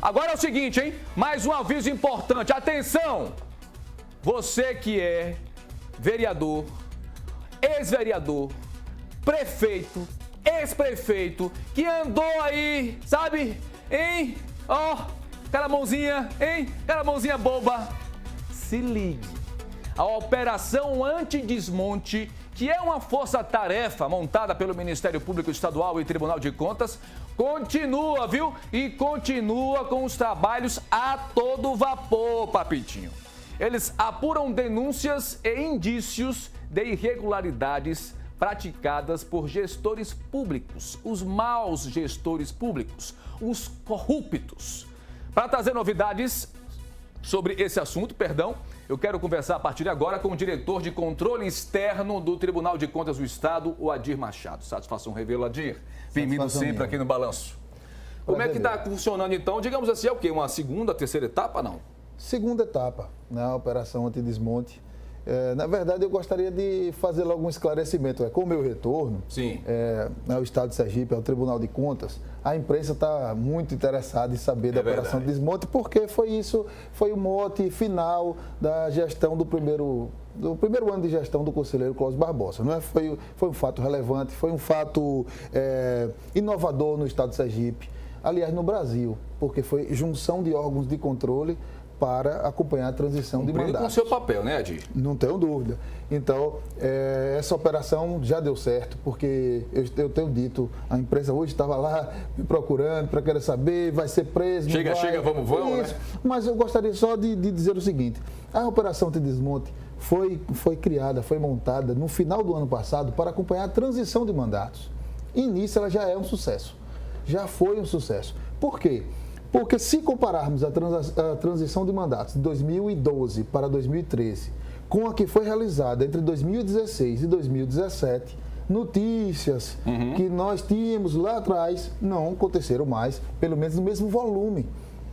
Agora é o seguinte, hein? Mais um aviso importante. Atenção! Você que é vereador, ex-vereador, prefeito, ex-prefeito, que andou aí, sabe? Hein? Ó, aquela mãozinha, hein? Aquela mãozinha boba. Se ligue. A Operação Antidesmonte, que é uma força-tarefa montada pelo Ministério Público Estadual e Tribunal de Contas, continua, viu? E continua com os trabalhos a todo vapor, papitinho. Eles apuram denúncias e indícios de irregularidades praticadas por gestores públicos, os maus gestores públicos, os corruptos. Para trazer novidades sobre esse assunto, eu quero conversar a partir de agora com o diretor de controle externo do Tribunal de Contas do Estado, o Adir Machado. Satisfação revê-lo, Adir. Bem-vindo sempre aqui no Balanço. Como é que está funcionando então? Digamos assim, é o quê? Uma segunda, terceira etapa, não? Segunda etapa na Operação Antidesmonte. Na verdade, eu gostaria de fazer logo um esclarecimento. Com o meu retorno ao Estado de Sergipe, ao Tribunal de Contas, a imprensa está muito interessada em saber da Operação Antidesmonte, porque foi o mote final da gestão do primeiro ano de gestão do conselheiro Cláudio Barbosa. Não é? Foi um fato relevante, foi um fato inovador no Estado de Sergipe, aliás, no Brasil, porque foi junção de órgãos de controle para acompanhar a transição de mandatos. Com o seu papel, né, Adir? Não tenho dúvida. Então, essa operação já deu certo, porque eu tenho dito, a imprensa hoje estava lá me procurando para querer saber, vai ser preso, chega, vamos, né? Mas eu gostaria só de dizer o seguinte, a Operação Antidesmonte foi criada, foi montada no final do ano passado para acompanhar a transição de mandatos. E nisso ela já é um sucesso, já foi um sucesso. Por quê? Porque se compararmos a transição de mandatos de 2012 para 2013 com a que foi realizada entre 2016 e 2017, notícias que nós tínhamos lá atrás não aconteceram mais, pelo menos no mesmo volume.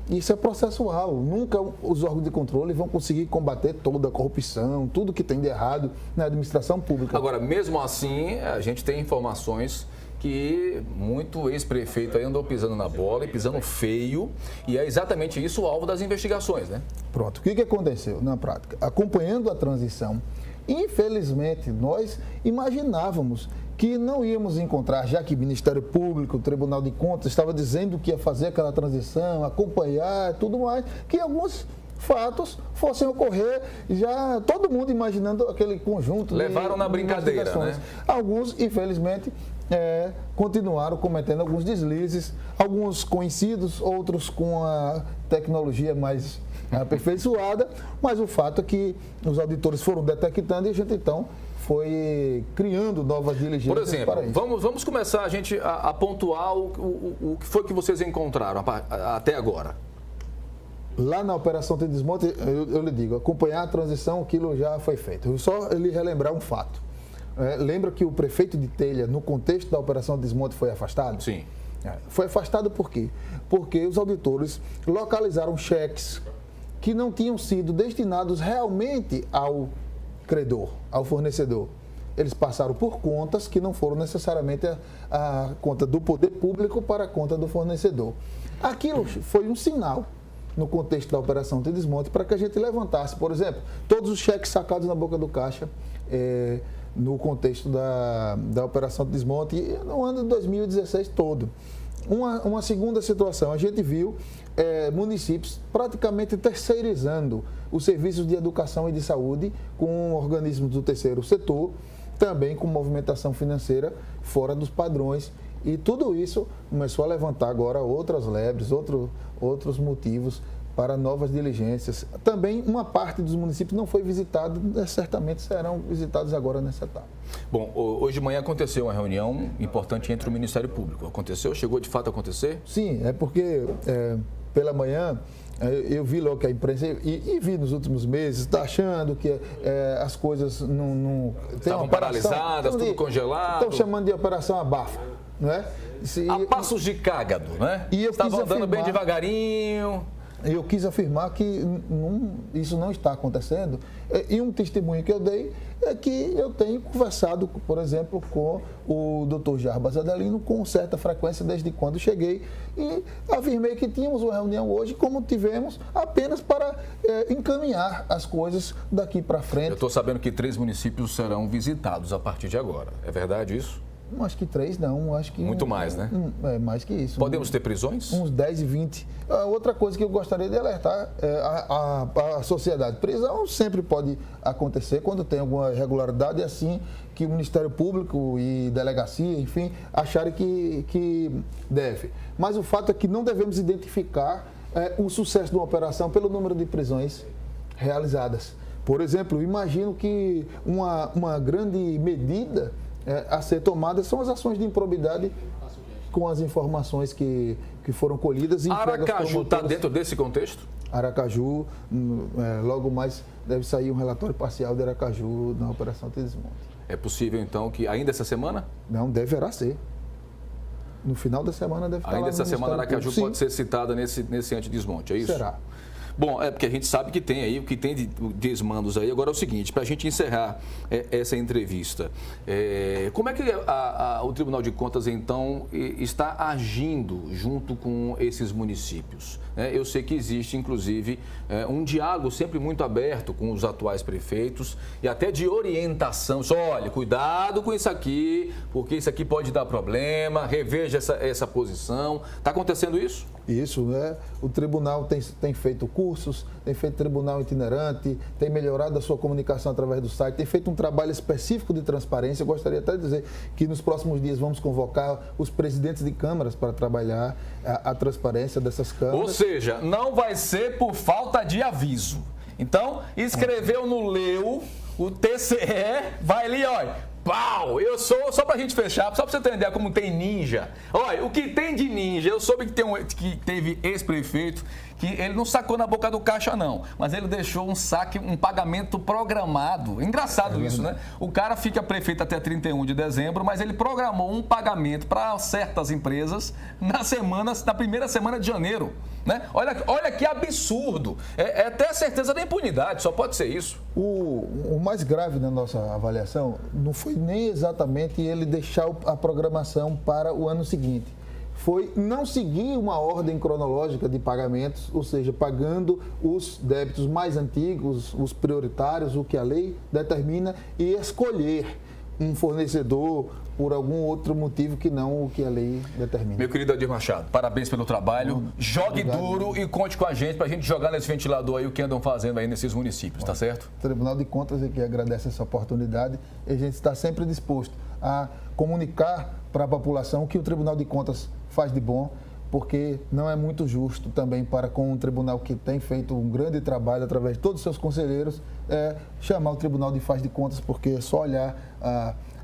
Isso é processual. Nunca os órgãos de controle vão conseguir combater toda a corrupção, tudo que tem de errado na administração pública. Agora, mesmo assim, a gente tem informações que muito ex-prefeito aí andou pisando na bola e pisando feio, e é exatamente isso o alvo das investigações, né? Pronto, o que aconteceu na prática? Acompanhando a transição, infelizmente, nós imaginávamos que não íamos encontrar, já que o Ministério Público, o Tribunal de Contas estava dizendo que ia fazer aquela transição, acompanhar, tudo mais, que alguns fatos fossem ocorrer, já todo mundo imaginando aquele conjunto. Levaram na brincadeira, né? Alguns, infelizmente, continuaram cometendo alguns deslizes, alguns conhecidos, outros com a tecnologia mais aperfeiçoada, mas o fato é que os auditores foram detectando e a gente então foi criando novas diligências. Por exemplo, para isso. Vamos começar a pontuar o que foi que vocês encontraram até agora. Lá na Operação Antidesmonte, eu lhe digo, acompanhar a transição, aquilo já foi feito. Eu só lhe relembrar um fato. Lembra que o prefeito de Telha, no contexto da Operação Antidesmonte, foi afastado? Sim. Foi afastado por quê? Porque os auditores localizaram cheques que não tinham sido destinados realmente ao credor, ao fornecedor. Eles passaram por contas que não foram necessariamente a conta do poder público para a conta do fornecedor. Aquilo foi um sinal no contexto da Operação Antidesmonte para que a gente levantasse, por exemplo, todos os cheques sacados na boca do caixa no contexto da Operação Antidesmonte no ano de 2016 todo. Uma segunda situação, a gente viu municípios praticamente terceirizando os serviços de educação e de saúde com organismos do terceiro setor, também com movimentação financeira fora dos padrões. E tudo isso começou a levantar agora outras lebres, outros motivos para novas diligências. Também uma parte dos municípios não foi visitada, certamente serão visitados agora nessa etapa. Bom, hoje de manhã aconteceu uma reunião importante entre o Ministério Público. Aconteceu? Chegou de fato a acontecer? Sim, é porque pela manhã eu vi logo que a imprensa, e vi nos últimos meses, está achando que as coisas não estavam paralisadas, tudo congelado. Estão chamando de operação abafa, não é? A passos de cágado, né? Estavam andando bem devagarinho. Eu quis afirmar que isso não está acontecendo. E um testemunho que eu dei é que eu tenho conversado, por exemplo, com o Dr. Jarbas Adelino com certa frequência desde quando cheguei e afirmei que tínhamos uma reunião hoje, como tivemos, apenas para encaminhar as coisas daqui para frente. Eu estou sabendo que 3 municípios serão visitados a partir de agora. É verdade isso? Acho que 3 não, acho que... Muito mais, né? Mais que isso. Podemos ter prisões? Uns 10 e 20. Outra coisa que eu gostaria de alertar é a sociedade. Prisão sempre pode acontecer quando tem alguma irregularidade, assim que o Ministério Público e delegacia, enfim, acharem que deve. Mas o fato é que não devemos identificar o sucesso de uma operação pelo número de prisões realizadas. Por exemplo, imagino que uma grande medida a ser tomada são as ações de improbidade com as informações que foram colhidas. E Aracaju está dentro desse contexto? Aracaju, logo mais deve sair um relatório parcial de Aracaju na Operação Desmonte. É possível, então, que ainda essa semana? Não, deverá ser. No final da semana deve estar ainda lá no essa semana Aracaju Sim. pode ser citada nesse antidesmonte, é isso? Será. Bom, é porque a gente sabe que tem aí, o que tem de desmandos aí. Agora é o seguinte, para a gente encerrar essa entrevista, como é que o Tribunal de Contas, então, está agindo junto com esses municípios? Eu sei que existe, inclusive, um diálogo sempre muito aberto com os atuais prefeitos e até de orientação. Olha, cuidado com isso aqui, porque isso aqui pode dar problema, reveja essa posição. Está acontecendo isso? Isso, né? O tribunal tem feito cursos, tem feito tribunal itinerante, tem melhorado a sua comunicação através do site, tem feito um trabalho específico de transparência. Eu gostaria até de dizer que nos próximos dias vamos convocar os presidentes de câmaras para trabalhar a transparência dessas câmaras. Ou seja, não vai ser por falta de aviso. Então, escreveu no Leu, o TCE vai ali, olha. Pau! Eu sou, só pra gente fechar, só pra você entender como tem ninja. Olha, o que tem de ninja, eu soube que teve ex-prefeito que ele não sacou na boca do caixa, não. Mas ele deixou um pagamento programado. Engraçado isso, né? O cara fica prefeito até 31 de dezembro, mas ele programou um pagamento para certas empresas na primeira semana de janeiro. Né? Olha que absurdo. É até a certeza da impunidade, só pode ser isso. O mais grave na nossa avaliação não foi nem exatamente ele deixar a programação para o ano seguinte. Foi não seguir uma ordem cronológica de pagamentos, ou seja, pagando os débitos mais antigos, os prioritários, o que a lei determina, e escolher um fornecedor por algum outro motivo que não o que a lei determina. Meu querido Adir Machado, parabéns pelo trabalho. Jogue duro e conte com a gente para a gente jogar nesse ventilador aí o que andam fazendo aí nesses municípios, tá certo? O Tribunal de Contas é que agradece essa oportunidade e a gente está sempre disposto a comunicar para a população o que o Tribunal de Contas faz de bom, porque não é muito justo também para com um tribunal que tem feito um grande trabalho através de todos os seus conselheiros, chamar o Tribunal de Faz de Contas, porque é só olhar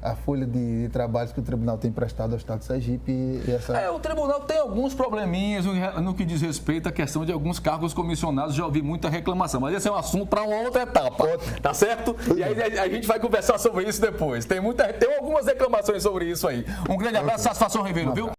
a folha de trabalhos que o tribunal tem prestado ao Estado de Sergipe. O tribunal tem alguns probleminhas no que diz respeito à questão de alguns cargos comissionados, já ouvi muita reclamação, mas esse é um assunto para uma outra etapa, tá certo? E aí a gente vai conversar sobre isso depois. Tem algumas reclamações sobre isso aí. Um grande abraço, satisfação, Ribeiro, viu?